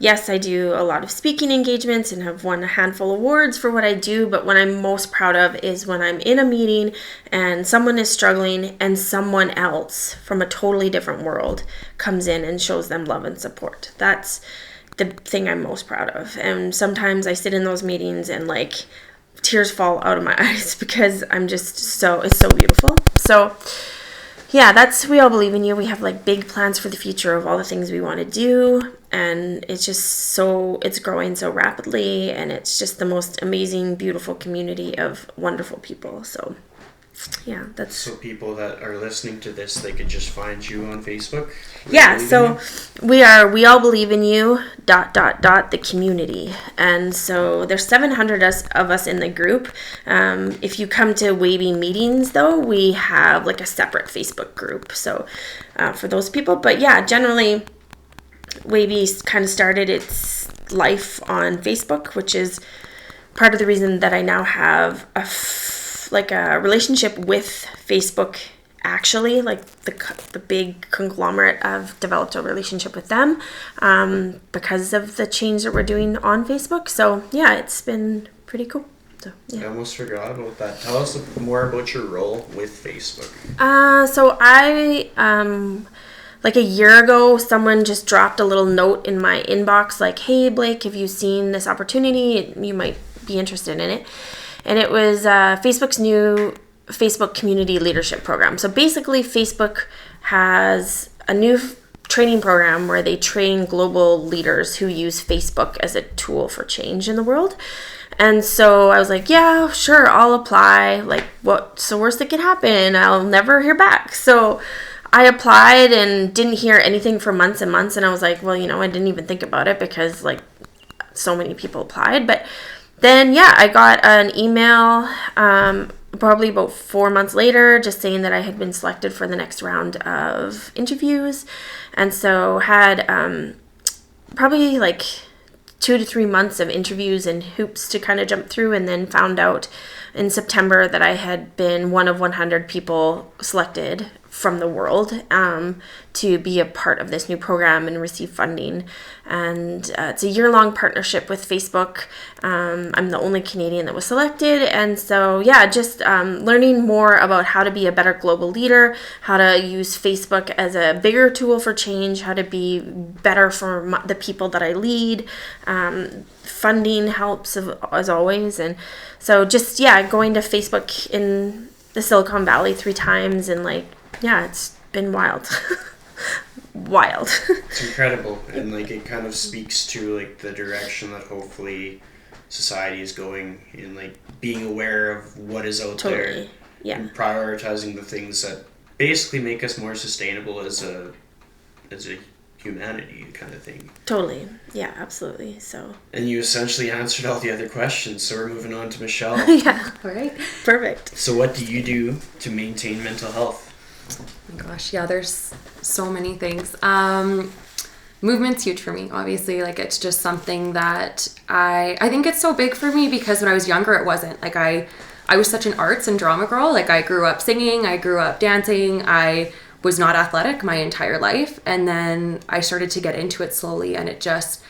yes, I do a lot of speaking engagements and have won a handful of awards for what I do, but what I'm most proud of is when I'm in a meeting and someone is struggling and someone else from a totally different world comes in and shows them love and support. That's the thing I'm most proud of. And sometimes I sit in those meetings and like tears fall out of my eyes because it's so beautiful. So yeah, that's We All Believe in You. We have like big plans for the future of all the things we want to do. And it's just it's growing so rapidly. And it's just the most amazing, beautiful community of wonderful people. So yeah, that's... So people that are listening to this, they could just find you on Facebook? Yeah, so we All Believe in You, ... the community. And so there's 700 of us in the group. If you come to Wavy meetings, though, we have like a separate Facebook group. So for those people. But yeah, generally, Wavy kind of started its life on Facebook, which is part of the reason that I now have a relationship with Facebook, actually, like the big conglomerate, I've developed a relationship with them because of the change that we're doing on Facebook. So yeah, it's been pretty cool. So, yeah. I almost forgot about that. Tell us more about your role with Facebook. So I, like a year ago, someone just dropped a little note in my inbox like, hey, Blake, have you seen this opportunity? You might be interested in it. And it was Facebook's new Facebook Community Leadership Program. So basically, Facebook has a new training program where they train global leaders who use Facebook as a tool for change in the world. And so I was like, yeah, sure, I'll apply. Like, what's the worst that could happen? I'll never hear back. So I applied and didn't hear anything for months and months. And I was like, well, I didn't even think about it because, like, so many people applied. But then, yeah, I got an email probably about 4 months later just saying that I had been selected for the next round of interviews. And so had probably like 2 to 3 months of interviews and hoops to kind of jump through, and then found out in September that I had been one of 100 people selected from the world to be a part of this new program and receive funding. And it's a year-long partnership with Facebook. I'm the only Canadian that was selected. And so, yeah, just learning more about how to be a better global leader, how to use Facebook as a bigger tool for change, how to be better for the people that I lead. Funding helps, as always. And so just, yeah, going to Facebook in the Silicon Valley 3 times and, like, yeah, it's been wild. Wild. It's incredible. And, like, it kind of speaks to, like, the direction that hopefully society is going in, like, being aware of what is out there. Yeah. And prioritizing the things that basically make us more sustainable as a humanity kind of thing. Totally. Yeah, absolutely. So. And you essentially answered all the other questions, so we're moving on to Michelle. Yeah. All right. Perfect. So what do you do to maintain mental health? Oh my gosh, yeah, there's so many things. Movement's huge for me, obviously. Like, it's just something that I think it's so big for me because when I was younger, it wasn't. Like, I was such an arts and drama girl. Like, I grew up singing, I grew up dancing, I was not athletic my entire life. And then I started to get into it slowly, and it just,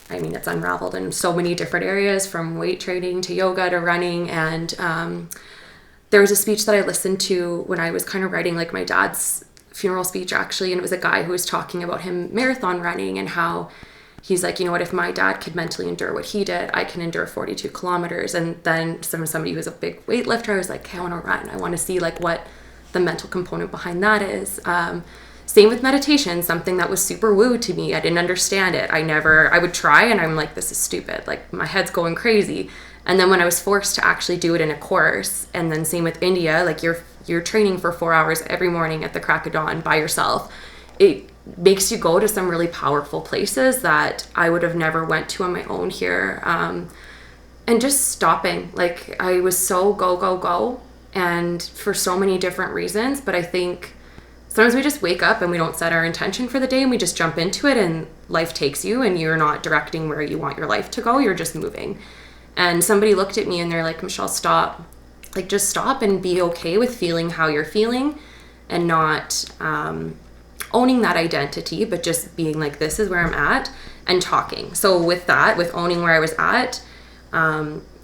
it's unraveled in so many different areas, from weight training to yoga to running. And there was a speech that I listened to when I was kind of writing, like, my dad's funeral speech, actually, and it was a guy who was talking about him marathon running and how he's like, you know what, if my dad could mentally endure what he did, I can endure 42 kilometers. And then somebody who was a big weightlifter, I was like, hey, I want to run. I want to see, like, what the mental component behind that is. Same with meditation, something that was super woo to me. I didn't understand it. I would try and I'm like, this is stupid. Like, my head's going crazy. And then when I was forced to actually do it in a course, and then same with India, like, you're training for 4 hours every morning at the crack of dawn by yourself. It makes you go to some really powerful places that I would have never went to on my own here. And just stopping. Like, I was so go, and for so many different reasons. But I think sometimes we just wake up and we don't set our intention for the day and we just jump into it, and life takes you and you're not directing where you want your life to go. You're just moving. And somebody looked at me and they're like, Michelle, stop. Like, just stop and be okay with feeling how you're feeling, and not owning that identity, but just being like, this is where I'm at, and talking. So with that, with owning where I was at,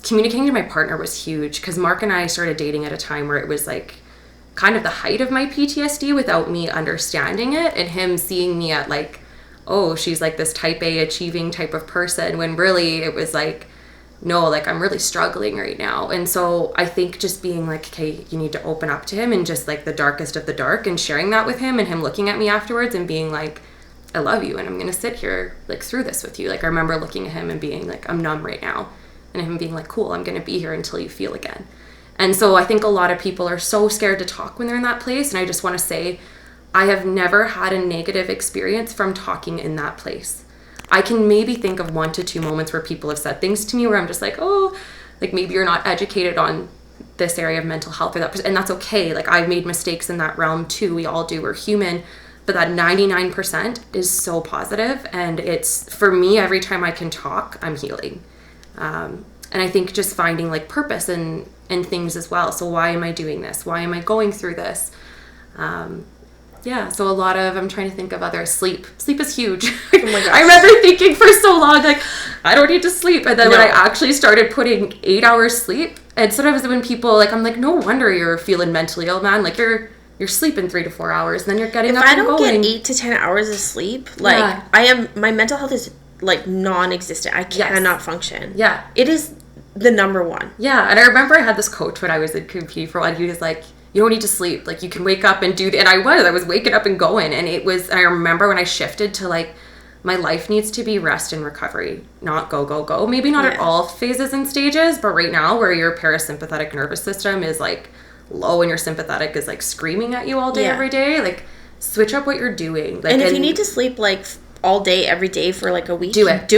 communicating to my partner was huge, because Mark and I started dating at a time where it was like kind of the height of my PTSD without me understanding it, and him seeing me at like, oh, she's like this type A achieving type of person, when really it was like, no, like, I'm really struggling right now. And so I think just being like, okay, you need to open up to him, and just like the darkest of the dark, and sharing that with him, and him looking at me afterwards and being like, I love you, and I'm gonna sit here like through this with you. Like, I remember looking at him and being like, I'm numb right now, and him being like, cool, I'm gonna be here until you feel again. And so I think a lot of people are so scared to talk when they're in that place, and I just want to say, I have never had a negative experience from talking in that place. I can maybe think of 1 to 2 moments where people have said things to me where I'm just like, oh, like, maybe you're not educated on this area of mental health or that, and that's okay. Like, I've made mistakes in that realm too. We all do. We're human. But that 99% is so positive, and it's, for me, every time I can talk, I'm healing. And I think just finding like purpose in things as well. So why am I doing this? Why am I going through this? So a lot of, I'm trying to think of other sleep. Sleep is huge. Oh my gosh. I remember thinking for so long, like, I don't need to sleep. And then when I actually started putting 8 hours sleep, and sometimes when people, like, I'm like, no wonder you're feeling mentally ill, man. Like, you're sleeping 3 to 4 hours, and then you're getting up and going. If I don't get 8 to 10 hours of sleep, like, my mental health is, like, non-existent. I cannot function. Yeah. It is the number one. Yeah, and I remember I had this coach when I was in community for a while. He was like, you don't need to sleep. Like, you can wake up and do and I was waking up and going. And I remember when I shifted to, like, my life needs to be rest and recovery, not go, go, go. Maybe not at all phases and stages, but right now where your parasympathetic nervous system is, like, low and your sympathetic is, like, screaming at you all day, every day, like, switch up what you're doing. Like, and if you need to sleep, like, all day, every day for, like, a week, do it.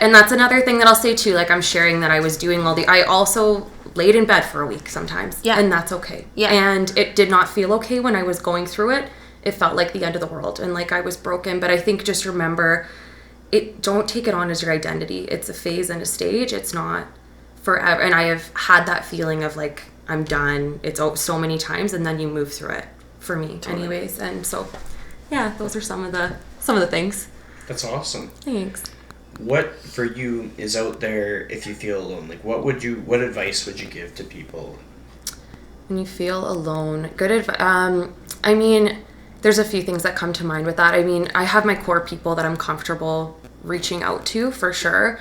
And that's another thing that I'll say, too. Like, I'm sharing that I was doing I also laid in bed for a week sometimes. Yeah. And that's okay. Yeah. And it did not feel okay when I was going through it. It felt like the end of the world and like I was broken. But I think just remember, don't take it on as your identity. It's a phase and a stage. It's not forever. And I have had that feeling of like, I'm done. It's so many times, and then you move through it for me anyways. And so, those are some of the things. That's awesome. Thanks. What for you is out there if you feel alone? Like what advice would you give to people? When you feel alone, good advice. I mean, there's a few things that come to mind with that. I mean, I have my core people that I'm comfortable reaching out to for sure.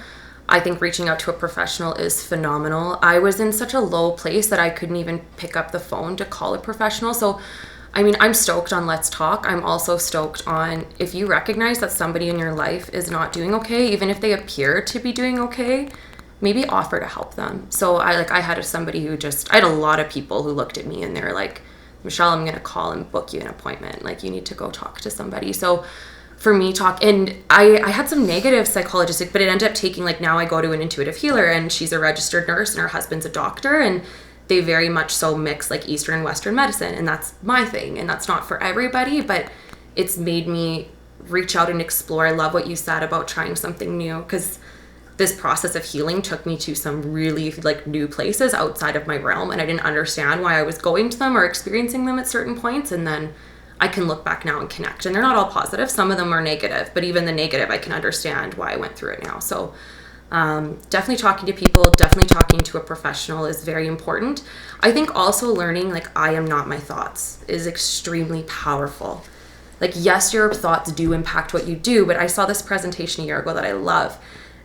I think reaching out to a professional is phenomenal. I was in such a low place that I couldn't even pick up the phone to call a professional. So I mean, I'm stoked on Let's Talk. I'm also stoked on if you recognize that somebody in your life is not doing okay, even if they appear to be doing okay, maybe offer to help them. So I had somebody who I had a lot of people who looked at me and they're like, Michelle, I'm going to call and book you an appointment. Like, you need to go talk to somebody. So for me, and I had some negative psychologists, but it ended up taking, like, now I go to an intuitive healer and she's a registered nurse and her husband's a doctor, and they very much so mix like Eastern and Western medicine, and that's my thing, and that's not for everybody, but it's made me reach out and explore. I love what you said about trying something new, because this process of healing took me to some really like new places outside of my realm, and I didn't understand why I was going to them or experiencing them at certain points, and then I can look back now and connect, and they're not all positive. Some of them are negative, but even the negative, I can understand why I went through it now. So definitely talking to people, definitely talking to a professional is very important. I think also learning, like, I am not my thoughts is extremely powerful. Like, yes, your thoughts do impact what you do, but I saw this presentation a year ago that I love.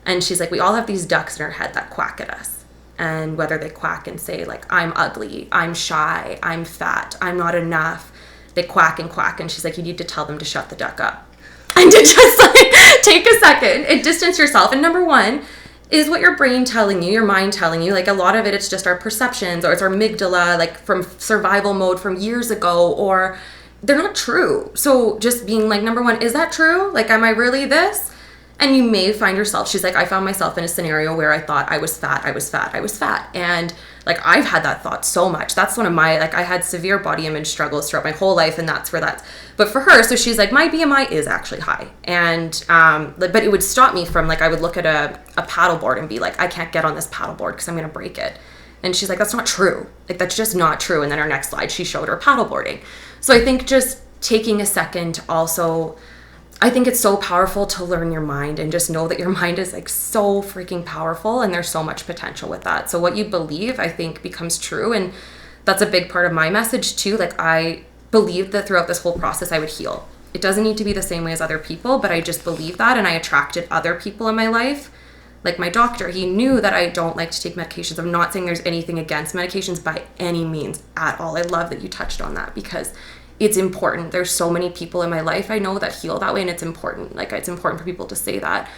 And she's like, we all have these ducks in our head that quack at us. And whether they quack and say, like, I'm ugly, I'm shy, I'm fat, I'm not enough, they quack and quack. And she's like, you need to tell them to shut the duck up. And to just, like, take a second and distance yourself. And number one is what your brain telling you, your mind telling you. Like, a lot of it, it's just our perceptions, or it's our amygdala, like, from survival mode from years ago, or they're not true. So just being like, number one, is that true? Like, am I really this? And you may find yourself, she's like, I found myself in a scenario where I thought I was fat. And like, I've had that thought so much. That's one of my, like, I had severe body image struggles throughout my whole life, and that's where but for her, so she's like, my BMI is actually high. And, but it would stop me from, like, I would look at a paddleboard and be like, I can't get on this paddleboard because I'm going to break it. And she's like, that's not true. Like, that's just not true. And then her next slide, she showed her paddleboarding. So I think just taking a second to also, I think it's so powerful to learn your mind and just know that your mind is, like, so freaking powerful, and there's so much potential with that. So what you believe, I think, becomes true. And that's a big part of my message too. Like, I believed that throughout this whole process I would heal. It doesn't need to be the same way as other people, but I just believe that, and I attracted other people in my life. Like my doctor, he knew that I don't like to take medications. I'm not saying there's anything against medications by any means at all. I love that you touched on that, because it's important. There's so many people in my life I know that heal that way, and it's important. Like, it's important for people to say that.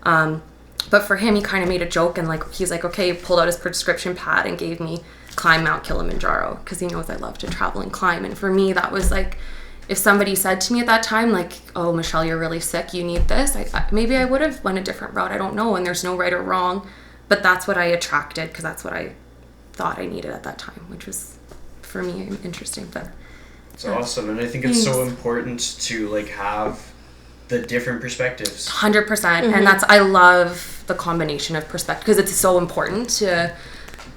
But for him, he kind of made a joke, and like, he's like, okay, pulled out his prescription pad and gave me climb Mount Kilimanjaro, because he knows I love to travel and climb. And for me, that was like, if somebody said to me at that time, like, oh, Michelle, you're really sick, you need this, maybe I would have went a different route. I don't know, and there's no right or wrong, but that's what I attracted, because that's what I thought I needed at that time, which was, for me, interesting. But it's awesome, and I think it's so important to, like, have the different perspectives. 100%. And I love the combination of perspective, because it's so important to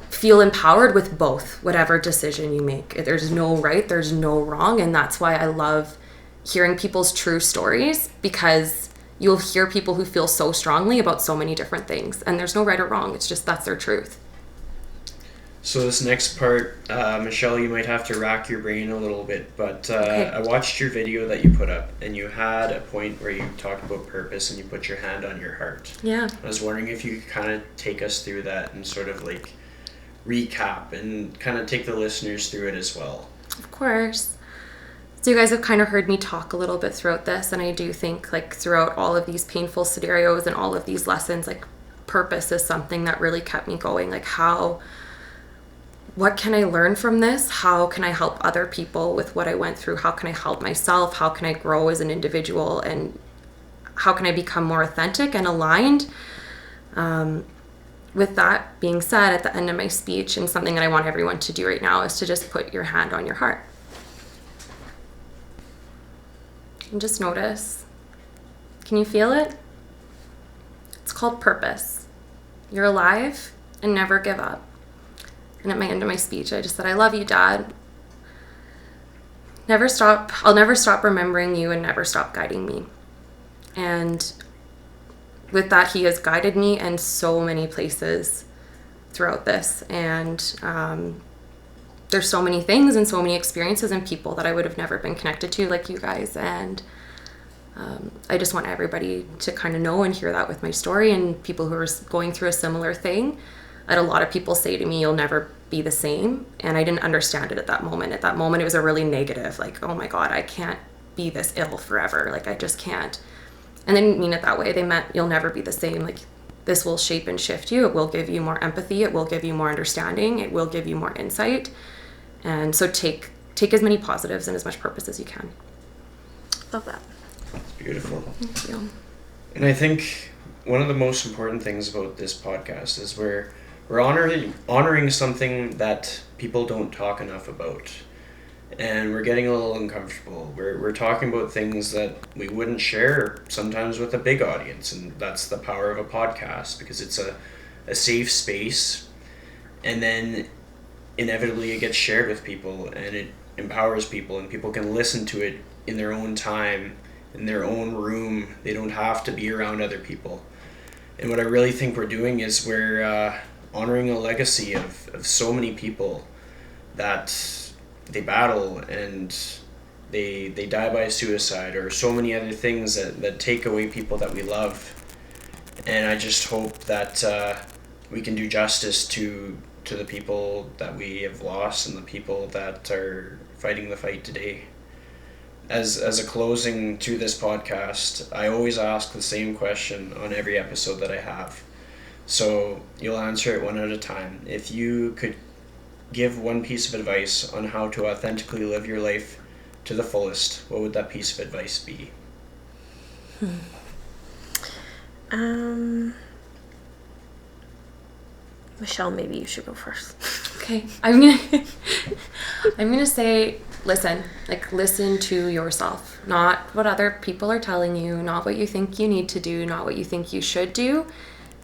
feel empowered with both, whatever decision you make. There's no right, there's no wrong. And that's why I love hearing people's true stories, because you'll hear people who feel so strongly about so many different things, and there's no right or wrong. It's just that's their truth. So this next part, Michelle, you might have to rack your brain a little bit, but Okay. I watched your video that you put up, and you had a point where you talked about purpose and you put your hand on your heart. Yeah. I was wondering if you could kind of take us through that and sort of like recap and kind of take the listeners through it as well. Of course. So you guys have kind of heard me talk a little bit throughout this, and I do think like throughout all of these painful scenarios and all of these lessons, like purpose is something that really kept me going. Like what can I learn from this? How can I help other people with what I went through? How can I help myself? How can I grow as an individual? And how can I become more authentic and aligned? With that being said, at the end of my speech, and something that I want everyone to do right now, is to just put your hand on your heart. And just notice. Can you feel it? It's called purpose. You're alive and never give up. And at my end of my speech, I just said, I love you, Dad. I'll never stop remembering you and never stop guiding me. And with that, he has guided me in so many places throughout this. And there's so many things and so many experiences and people that I would have never been connected to, like you guys. And I just want everybody to kind of know and hear that with my story, and people who are going through a similar thing. I had a lot of people say to me, you'll never be the same. And I didn't understand it at that moment. At that moment, it was a really negative, like, oh my God, I can't be this ill forever. Like, I just can't. And they didn't mean it that way. They meant you'll never be the same. Like, this will shape and shift you. It will give you more empathy. It will give you more understanding. It will give you more insight. And so take as many positives and as much purpose as you can. Love that. It's beautiful. Thank you. And I think one of the most important things about this podcast is we're honoring something that people don't talk enough about. And we're getting a little uncomfortable. We're talking about things that we wouldn't share sometimes with a big audience, and that's the power of a podcast, because it's a safe space, and then inevitably it gets shared with people, and it empowers people, and people can listen to it in their own time, in their own room. They don't have to be around other people. And what I really think we're doing is we're honoring a legacy of so many people that they battle and they die by suicide, or so many other things that take away people that we love. And I just hope that we can do justice to the people that we have lost and the people that are fighting the fight today. As a closing to this podcast, I always ask the same question on every episode that I have. So you'll answer it one at a time. If you could give one piece of advice on how to authentically live your life to the fullest, what would that piece of advice be? Michelle, maybe you should go first. Okay. I'm gonna say, listen to yourself, not what other people are telling you, not what you think you need to do, not what you think you should do,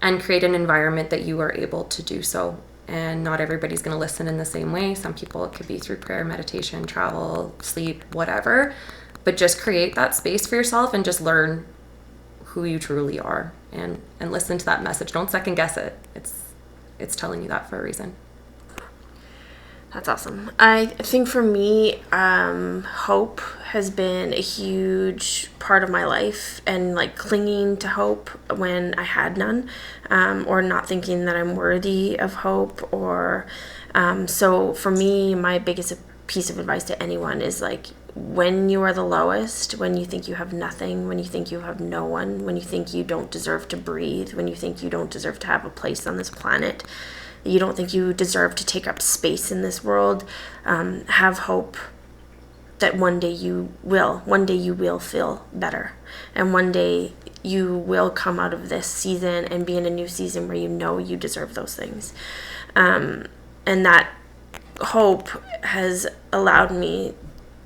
and create an environment that you are able to do so. And not everybody's going to listen in the same way. Some people, it could be through prayer, meditation, travel, sleep, whatever. But just create that space for yourself and just learn who you truly are, and listen to that message. Don't second guess it. It's telling you that for a reason. That's awesome. I think for me, hope has been a huge part of my life, and like clinging to hope when I had none, or not thinking that I'm worthy of hope, or so for me, my biggest piece of advice to anyone is like, when you are the lowest, when you think you have nothing, when you think you have no one, when you think you don't deserve to breathe, when you think you don't deserve to have a place on this planet, you don't think you deserve to take up space in this world, have hope that one day you will feel better, and one day you will come out of this season and be in a new season where you know you deserve those things. And that hope has allowed me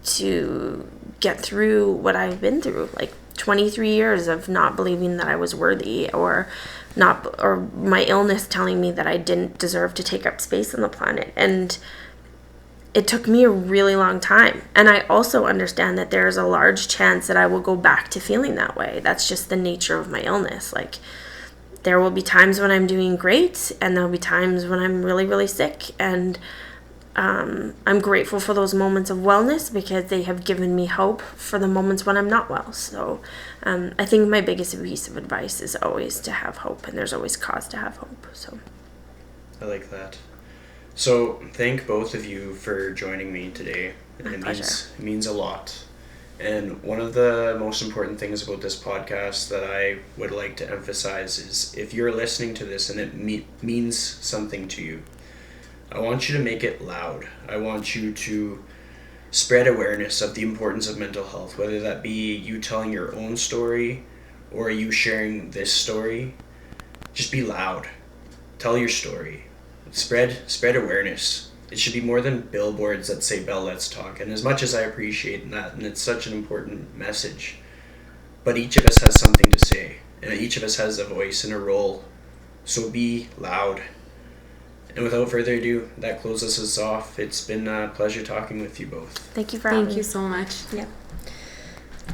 to get through what I've been through, like 23 years of not believing that I was worthy, or my illness telling me that I didn't deserve to take up space on the planet. And it took me a really long time. And I also understand that there's a large chance that I will go back to feeling that way. That's just the nature of my illness. Like, there will be times when I'm doing great, and there'll be times when I'm really, really sick. And I'm grateful for those moments of wellness, because they have given me hope for the moments when I'm not well. So I think my biggest piece of advice is always to have hope, and there's always cause to have hope. So I like that. So thank both of you for joining me today. My pleasure. It means a lot. And one of the most important things about this podcast that I would like to emphasize is, if you're listening to this and it means something to you, I want you to make it loud. I want you to spread awareness of the importance of mental health, whether that be you telling your own story or you sharing this story. Just be loud. Tell your story. Spread awareness. It should be more than billboards that say "Bell, let's talk." And as much as I appreciate that, and it's such an important message, but each of us has something to say, and each of us has a voice and a role. So be loud. And without further ado, that closes us off. It's been a pleasure talking with you both. thank you for having me. Thank you so much. Yeah.